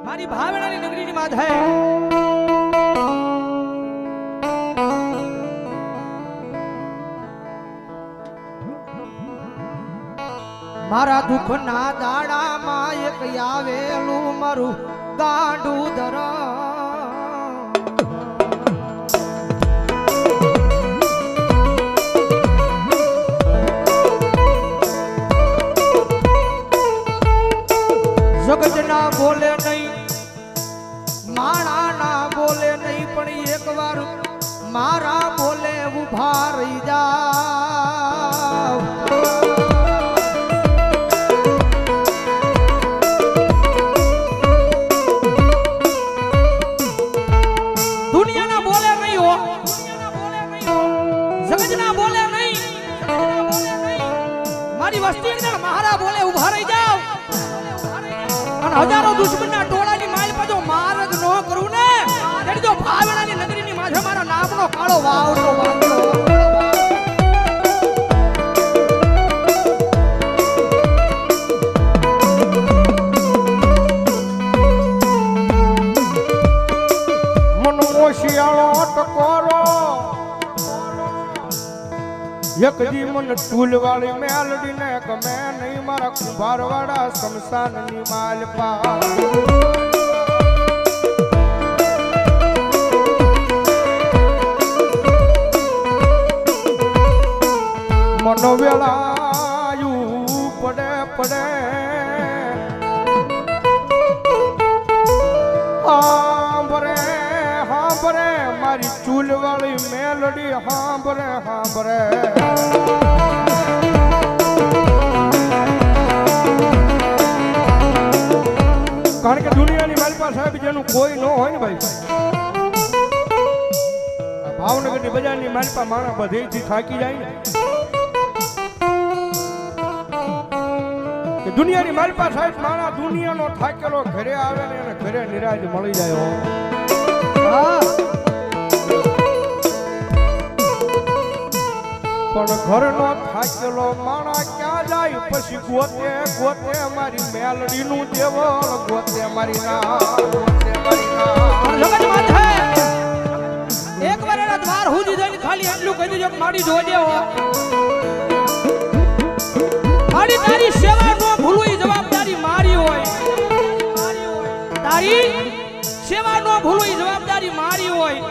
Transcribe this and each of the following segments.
મારી ભાવનાની નગરીની માથે મારા દુઃખના દાડામાં એક આવેલું મારું ગાંડું ધરા જગત ના બોલે નહીં, માણા ના બોલે નહીં, પણ એક વાર મારા બોલે ઉભા રહી જાવ. દુનિયા ના બોલે નહીં હો, જગત ના બોલે નહીં, મારી વસ્તી અંદર મારા બોલે ઉભા રહી જાવ. હજારો દુશ્મનના ટોળાની માલ પર જો માર્ગ ન કરું ને તેની જો ભાવનાની નગરીની માથે મારા નામનો કાળો વાવડો વાગ્યો. મનો શિયાળો ટકોરો એક દી મન ટૂલ વાળી મેલડી ને ગમે નહીં મારા કુંભાર વાળા શમશાન ની માલપા. મનો વેળાયું પડે પડે હાંભરે હાંભરે મારી ચૂલ વાળી મેલડી હાંભરે હાંભરે. કારણ કે દુનિયાની માલપા સાહેબ જેનું કોઈ ન હોય ને ભાઈ, ભાવનગરની બજારની માલપા માણસ બધેથી થાકી જાય ને. કે દુનિયાની માલપા સાહેબ માણસ દુનિયાનો થાકેલો ઘરે આવે ને એને ઘરે નિરાજ મળી જાય. પણ ઘરનો થાકેલો માણા ક્યાં જાય પછી ગોતે ગોતે મારી મેલડી નું દેવળ ગોતે મારી ના ગોતે મારી ના. એક વાર એના દ્વાર હુજી જઈને ખાલી એટલું કહી દેજો કે મારી જોજે હો, મારી તારી સેવા નો ભૂલું એ જવાબદારી મારી હોય, તારી સેવા નો ભૂલું એ જવાબદારી મારી હોય.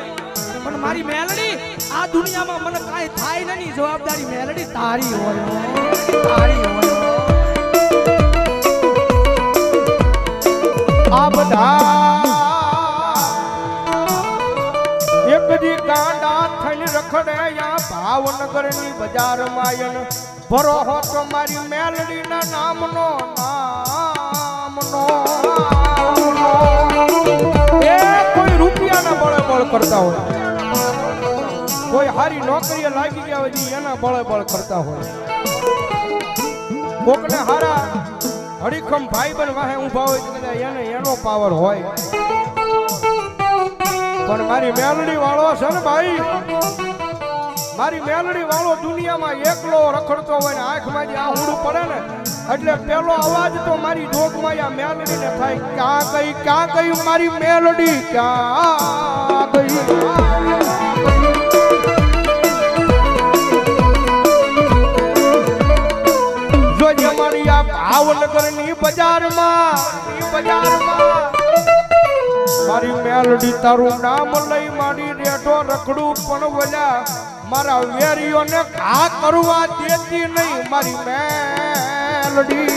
પણ મારી મેલડી આ દુનિયામાં મને કાઈ થાય નહીં, જવાબદારી મેલડી તારી હોય, તારી હોય. આ બધા એક દી ગાંડા થઈને રખડે યા ભાવનગર ની બજાર માયન ભરો હો તો મારી મેલડી ના નામનો એ કોઈ રૂપિયાના બળે બળ કરતા હોય, કોઈ હારી નોકરીએ લાગી ગયા હોય એના બળે બળ કરતા હોય, કોકને હારા હડીખમ ભાઈબંધ વાહે ઊભા હોય તો એને એનો પાવર હોય. પણ મારી મેલડી વાળો છે ને ભાઈ, મારી મેલડી વાળો દુનિયામાં એકલો રખડતો હોય ને આંખમાં જે આહુડું પડે ને એટલે પેલો અવાજ તો મારી જોગમાં આ મેલડી ને થાય, ક્યાં ગઈ મારી મેલડી, ક્યાં ગઈ. જોજે મારી આ ભાવનગર ની બજારમાં મારી મેલડી તારું નામ લઈ મારી રેઠો રખડું પણ વલ્યા મારા વેરીઓને ઘા કરવા દેતી નહીં મારી મેલડી.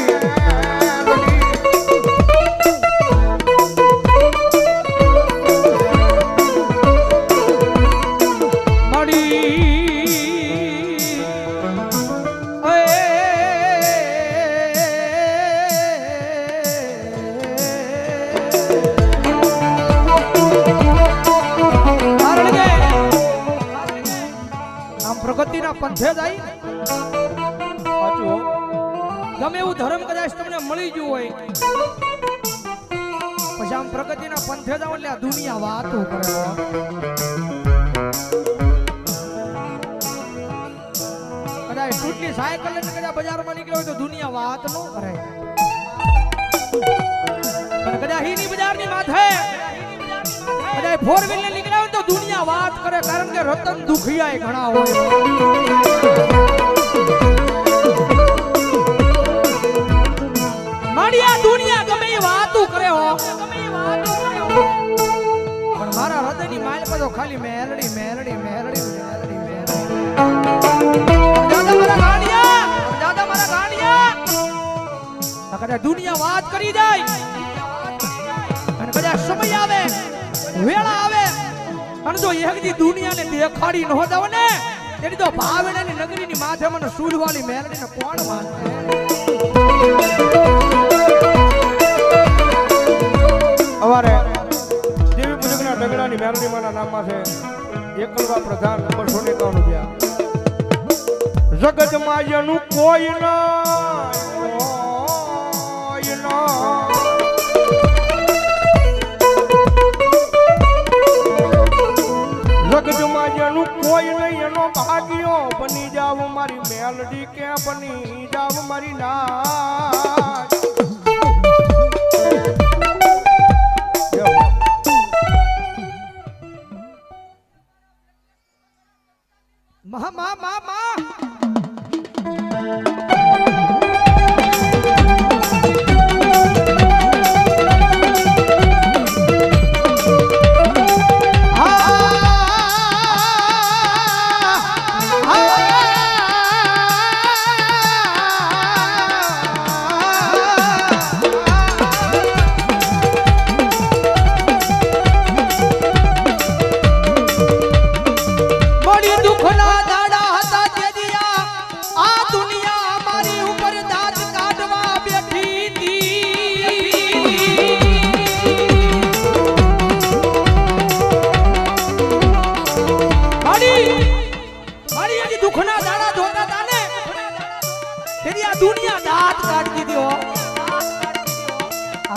પ્રગતિના પંથે જાય ગમે એવું ધર્મ કદાચ તમને મળી ગયું હોય પછી આમ પ્રગતિના પંથે જાવ એટલે આ દુનિયા વાતો કરે. કદાચ ટૂટલી સાયકલ લઈને કદાચ બજારમાં નીકળ્યો હોય તો દુનિયા વાત ન કરે. પણ કદાચ હીની બજારની માથે કદાચ ફોર વ્હીલ ને નીકળ્યા હોય તો દુનિયા વાત કરે, કારણ કે રતન દુખિયા ઘણા હોય. મારી આ દુનિયા ગમે એ વાતું કરે હો, પણ મારા હૃદયની માલ પર તો ખાલી મેલડી મેલડી મેલડી મેલડી મેલડી. દાદા મારા ગાંડિયા, દાદા મારા ગાંડિયા. કદાચ દુનિયા વાત કરી જાય અને કદાચ સમય આવે, વેળા આવે અને જો એકદી દુનિયાને દેખાડી ન હોતા ને તેની તો ભાવેણાની નગરીની માથે મને સૂરવાળી મેલડીને કોણ માને. અમારે દેવી પૂજકના ડગડાની મેલડીમાના નામમાં છે એકલવા પ્રધાન નંબર 151 રૂપિયા. જગતમાં જેનું કોઈ જગતમાં જેનું કોઈ નહીં એનો ભાગ્યો બની જાવ મારી મેલડી, કે બની જાવ મારી નાચ. મા મા મા મા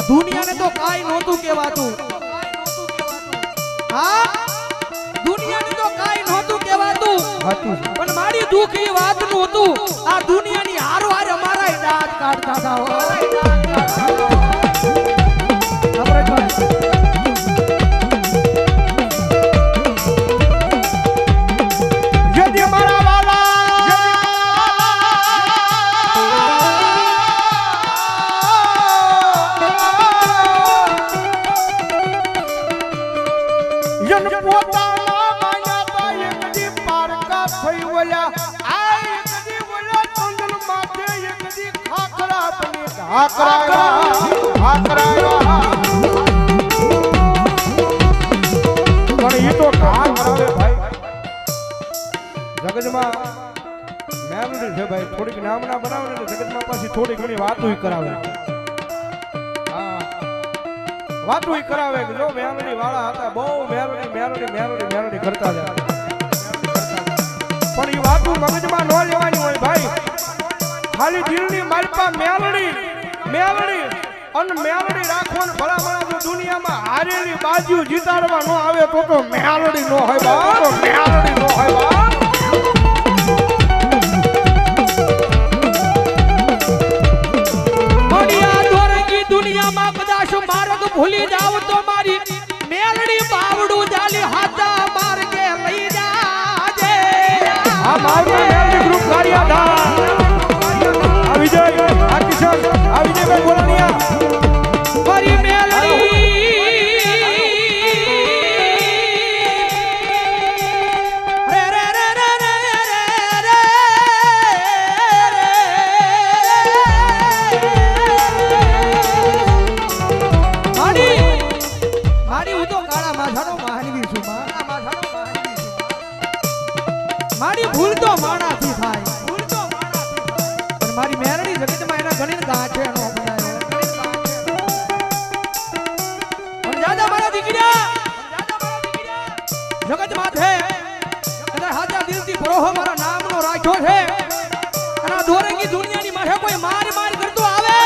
દુનિયાને તો કાઈ નહોતું કહેવાતું. હા, દુનિયાને તો કાઈ નહોતું કહેવાતું, પણ મારી દુઃખ એ વાતનું હતું. આ દુનિયાની હારો હારે અમારા દાંત કાઢતા હતા. જગતમાં મેલડી છે ભાઈ, થોડીક નામના બનાવે ને જગતમાં પાછી થોડી ઘણી વાતો કરાવે. હા, વાતો કરાવે કે જો મેલડી વાળા હતા, બહુ મેલડી મેલડી મેલડી મેલડી કરતા હતા. પણ એ વાતો મગજમાં ન લેવાની હોય ભાઈ, ખાલી દિલની માલપા મેલડી મેલડી અને મેલડી રાખવાનું. ભલામણા જો દુનિયામાં હારેલી બાજુ જીતાડવા ન આવે તો મેલડી નો હોય બા, તો મેલડી નો હોય બા. દુનિયામાં કદાચ માર્ગ ભૂલી જાવ તો મારી મેલડી બાવડું જાલી હાથા માર્ગે લઈ જાજે. આ મારું મેલડી ગ્રુપ કાર્યાધાર આ વિજય આ કિશન આ વિજયભાઈ બોલાનિયા મારી મેલડી રે રે રે રે રે રે મારી હું તો કાળા માથાનો માનવી છું. મારી ભૂલ તો માણાથી થાય, પણ મારી મેરડી જગતમાં એના ઘણી ગાંઠે એનો બનાવ્યો. પણ દાદા મારા દીકરા જગત માથે કદાચ હાથા દિલથી ભરોહો મારા નામનો રાખ્યો છે. અને આ દોરંગી દુનિયાની માથે કોઈ માર માર કરતો આવે,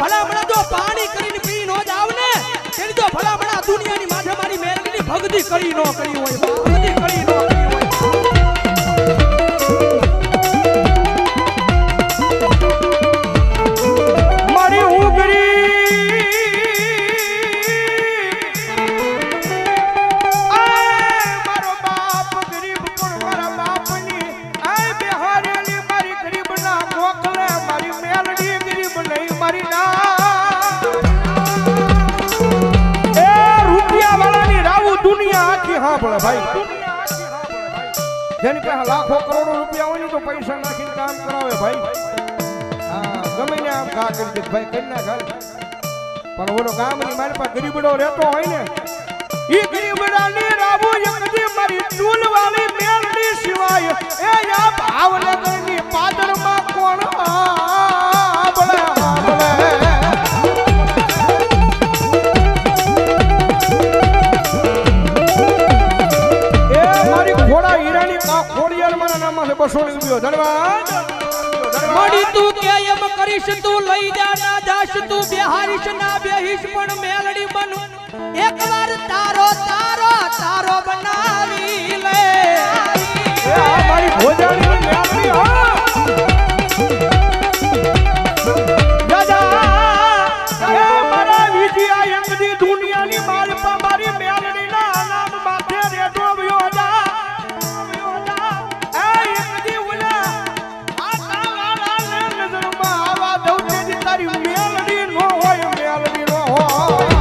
ભલામણા જો પાણી કરીને પી નો જાવ ને તેની તો ભલામણા દુનિયાની માથે મારી મેરડીની ભક્તિ કરી નો કરી હોય, ભક્તિ કરી નો કરી હોય. મારી ઉગરી પડે ભાઈ દુનિયા આખી હા પડે ભાઈ જેની પાસે લાખો કરોડો રૂપિયા હોય ને તો પૈસા નાખીને કામ કરાવે ભાઈ હા ગમે ને આમ ઘા કરી દે ભાઈ કરી ના ઘર પણ ઓલો ગામની મારી પાસે ગરીબડો રહેતો હોય ને ઈ ગરીબડાની રાબુ એકદી મારી ચૂલવાળી મેલડી સિવાય એ યા ભાવનગરની પાદરમાં કોણ આબળે આબળે એ મારી ખોડા હીરાની ખોડિયાર મારા નામમાં 200 ની રૂપિયો ધન્યવાદ મળી તું કે એમ કરીશ તું લઈ જા ના જાશ તું બેહારીશ ના બેહીશ પણ મેલડી બનું એકવાર તારો તારો તારો બનાવી લે એ આ મારી ભોજાની મેલડી હા દાદા એ મારા વિજયા એકદી દુનિયાની માલપા મારી મેલડીના નામ માથે રેડો વ્યો જા એ એકદી ઉલા આ તાવાળા ને નજરમાં આવા દઉં તારી મેલડી નો હોય મેલડી નો હોય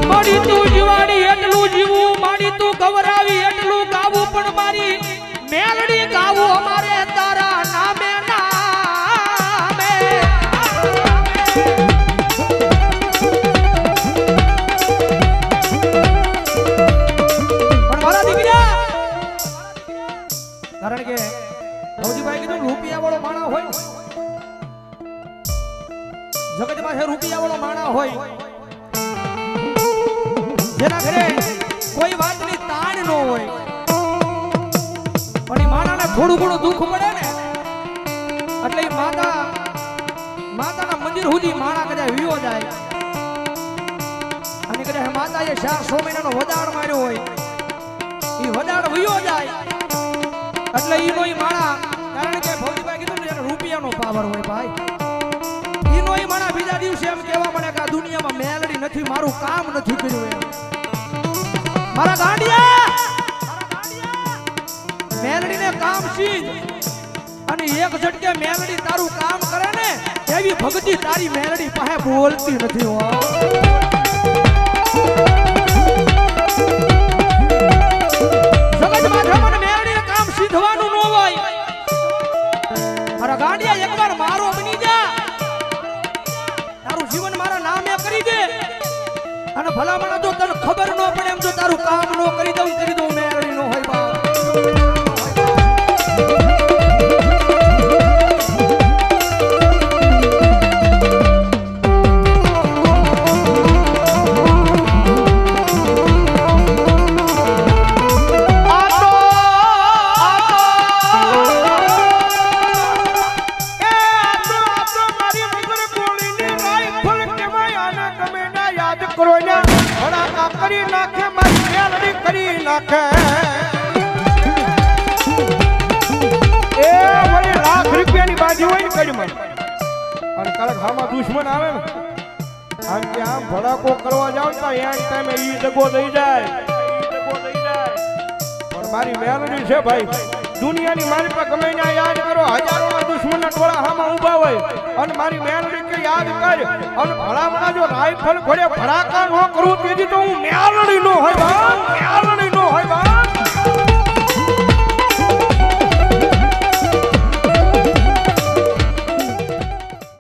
મળી તું જીવાડી એટલું જીવું માડી તું ગવરાવી એટલું ગાવું પણ મારી મેલડી ગાવું અમારે તારા નામે નામે પણ મારા દીકરા કારણ કે ભૌજીભાઈ કીધું રૂપિયા વાળો માણા હોય જગત પાસે રૂપિયા વાળો માણા હોય જેના ઘરે કોઈ વાતની તાણ ન હોય પણ એ માણાને થોડું ઘણું દુઃખ પડે ને એટલે એ માતાના મંદિર સુધી માણા કદાચ વિયો જાય અને કદાચ માતાએ 400 મહિનાનો વદાડ માર્યો હોય એ વદાડ વિયો જાય એટલે ઈનો ઈ માણા કારણ કે ભૌજીભાઈ કીધું ને રૂપિયાનો પાવર હોય ભાઈ ઈનો ઈ માણા બીજા દિવસે એમ કહેવા મળે કે આ દુનિયામાં મેલડી નથી મારું કામ નથી કર્યું એમ મારા ગાંડિયા મેલડીને કામ સીધ અને એક ઝટકે મેલડી તારું કામ કરે ને એવી ભક્તિ તારી મેલડી પાસે બોલતી નથી હો જગત માથે મને મેલડીને કામ સીધવાનું ન હોય મારા ગાંડિયા એકવાર મારો બની જા તારું જીવન મારા નામે કરી દે અને ભલામણ જો તને ખબર ન પડે એમ જો તારું કામ ન કરી દઉં મેળવી ન હોય બાપ કરી નાખે મારી મેલડી કરી નાખે એ વળી લાખ રૂપિયાની બાજી હોય ને કડીમાં અને કડક હામાં દુશ્મન આવે ને આમ કે આમ ભડાકો કરવા જાવ તો એક ટાઈમે ઈ દગો દઈ જાય પણ મારી મેલડી છે ભાઈ દુનિયાની મારી પર ગમે ના યાદ કરો હજારોના દુશ્મનના ટોળા હામાં ઊભા હોય અને મારી મેલડી કે યાદ કર અને ભલામણા જો રાઈફલ ઘોડે ભડાકા ન કરું તેથી તો હું મેલડી નો હોય ભાઈ